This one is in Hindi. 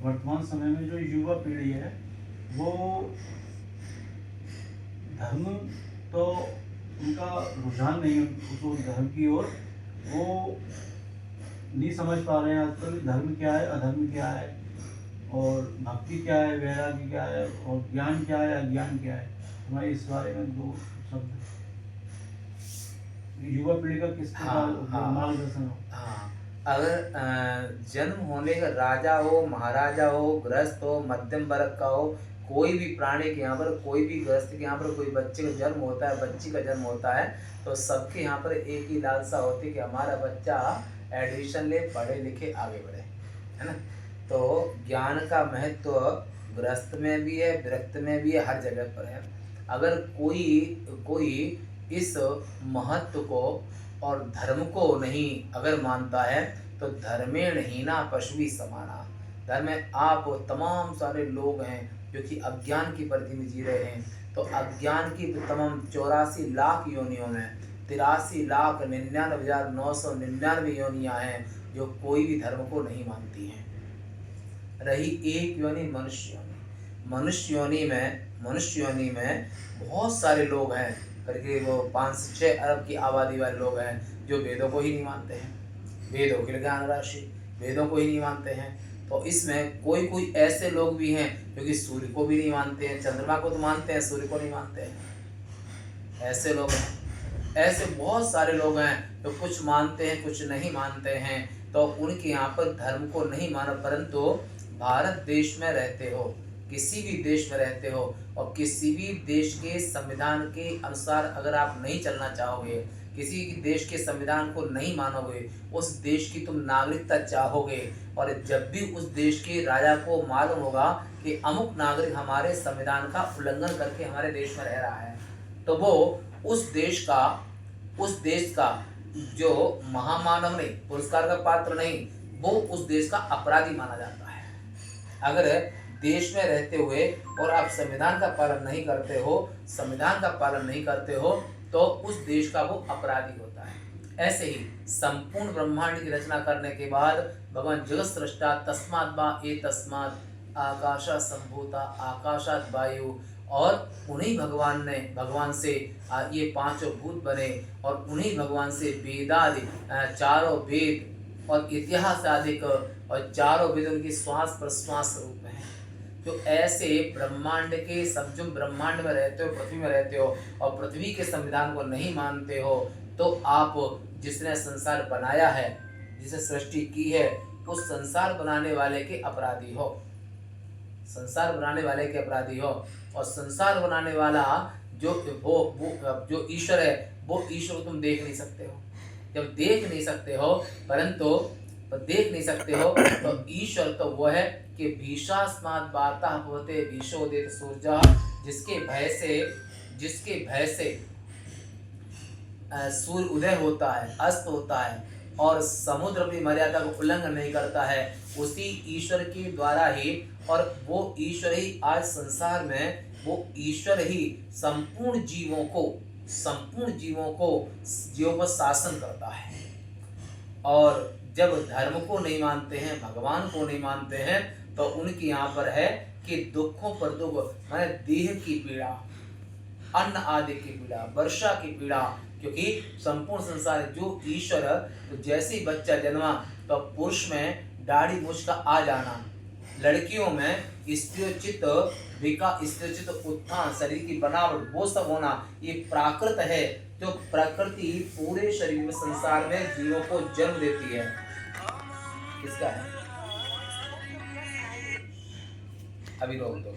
वर्तमान समय में जो युवा पीढ़ी है वो धर्म तो उनका रुझान नहीं है उस धर्म की ओर, वो नहीं समझ पा रहे हैं आजकल धर्म क्या है, अधर्म क्या है, और भक्ति क्या है, वैराग्य क्या है, और ज्ञान क्या है, अज्ञान क्या है। हमारे इस बारे में दो शब्द युवा पीढ़ी का किस प्रकार मार्गदर्शन हो। हाँ, अगर जन्म होने का राजा हो, महाराजा हो, गृहस्थ हो, मध्यम वर्ग का हो, कोई भी प्राणी के यहाँ पर, कोई भी गृहस्थ के यहाँ पर कोई बच्चे का जन्म होता है, बच्ची का जन्म होता है, तो सबके यहाँ पर एक ही लालसा होती है कि हमारा बच्चा एडमिशन ले, पढ़े लिखे आगे बढ़े, है ना। तो ज्ञान का महत्व गृहस्थ में भी है, विरक्त में भी है, हर जगह पर है। अगर कोई इस महत्व को और धर्म को नहीं अगर मानता है तो धर्मेण हीना पशु समाना। धर्म में आप तमाम सारे लोग हैं जो कि अज्ञान की परिधि में जी रहे हैं, तो अज्ञान की तमाम 84 लाख योनियों में 83,99,999 योनियां हैं जो कोई भी धर्म को नहीं मानती हैं। रही एक योनि मनुष्य योनि। मनुष्य योनि में बहुत सारे लोग हैं, करके वो 5 से 6 अरब की आबादी वाले लोग हैं जो वेदों को ही नहीं मानते हैं, वेदों की ज्ञान राशि, वेदों को ही नहीं मानते हैं। तो इसमें कोई ऐसे लोग भी हैं जो कि सूर्य को भी नहीं मानते हैं, चंद्रमा को तो मानते हैं, सूर्य को नहीं मानते हैं। ऐसे लोग हैं, ऐसे बहुत सारे लोग हैं जो कुछ मानते हैं कुछ नहीं मानते हैं। तो उनके यहाँ पर धर्म को नहीं माना, परंतु भारत देश में रहते हो, किसी भी देश में रहते हो और किसी भी देश के संविधान के अनुसार अगर आप नहीं चलना चाहोगे, किसी देश के संविधान को नहीं मानोगे, उस देश की तुम नागरिकता चाहोगे, और जब भी उस देश के राजा को मालूम होगा कि अमुक नागरिक हमारे संविधान का उल्लंघन करके हमारे देश में रह रहा है, तो वो उस देश का जो महामानव नहीं, पुरस्कार का पात्र नहीं, वो उस देश का अपराधी माना जाता है। अगर देश में रहते हुए और आप संविधान का पालन नहीं करते हो तो उस देश का वो अपराधी होता है। ऐसे ही संपूर्ण ब्रह्मांड की रचना करने के बाद भगवान जगत सृष्टा तस्मात् वा एतस्मात् आकाशा संभूता आकाशात् वायु, और उन्हीं भगवान से ये पांचों भूत बने, और उन्हीं भगवान से वेदादि चारों वेद और इतिहास आदि और चारों वेद उनकी श्वास प्रश्वास रूप में है। तो ऐसे ब्रह्मांड के सब जो ब्रह्मांड में रहते हो, पृथ्वी में रहते हो और पृथ्वी के संविधान को नहीं मानते हो, तो आप जिसने संसार बनाया है, जिसे सृष्टि की है, उस संसार बनाने वाले के अपराधी हो, संसार बनाने वाले के अपराधी हो। और संसार बनाने वाला जो ईश्वर है, वो ईश्वर को तुम देख नहीं सकते हो। जब देख नहीं सकते हो तो ईश्वर तो वो है कि भीषास्मात् वातः भवते भीषोदित सूर्य, जिसके भय से सूर्य उदय होता है, अस्त होता है, और समुद्र अपनी मर्यादा को उल्लंघन नहीं करता है, उसी ईश्वर के द्वारा ही, और वो ईश्वर ही आज संसार में, वो ईश्वर ही संपूर्ण जीवों पर शासन करता है। और जब धर्म को नहीं मानते हैं, भगवान को नहीं मानते हैं, तो उनके यहाँ पर है कि दुखों पर दुख, माने देह की पीड़ा, अन्न आदि की पीड़ा, वर्षा की पीड़ा, क्योंकि संपूर्ण संसार जो ईश्वर, तो जैसे ही बच्चा जन्मा तो पुरुष में दाढ़ी मूछ का आ जाना, लड़कियों में स्त्रीचित उत्थान, शरीर की बनावट, वो सब होना, ये प्राकृत है। जो प्रकृति पूरे शरीर में, संसार में जीवों को जन्म देती है, किसका है? अभी रोक दो।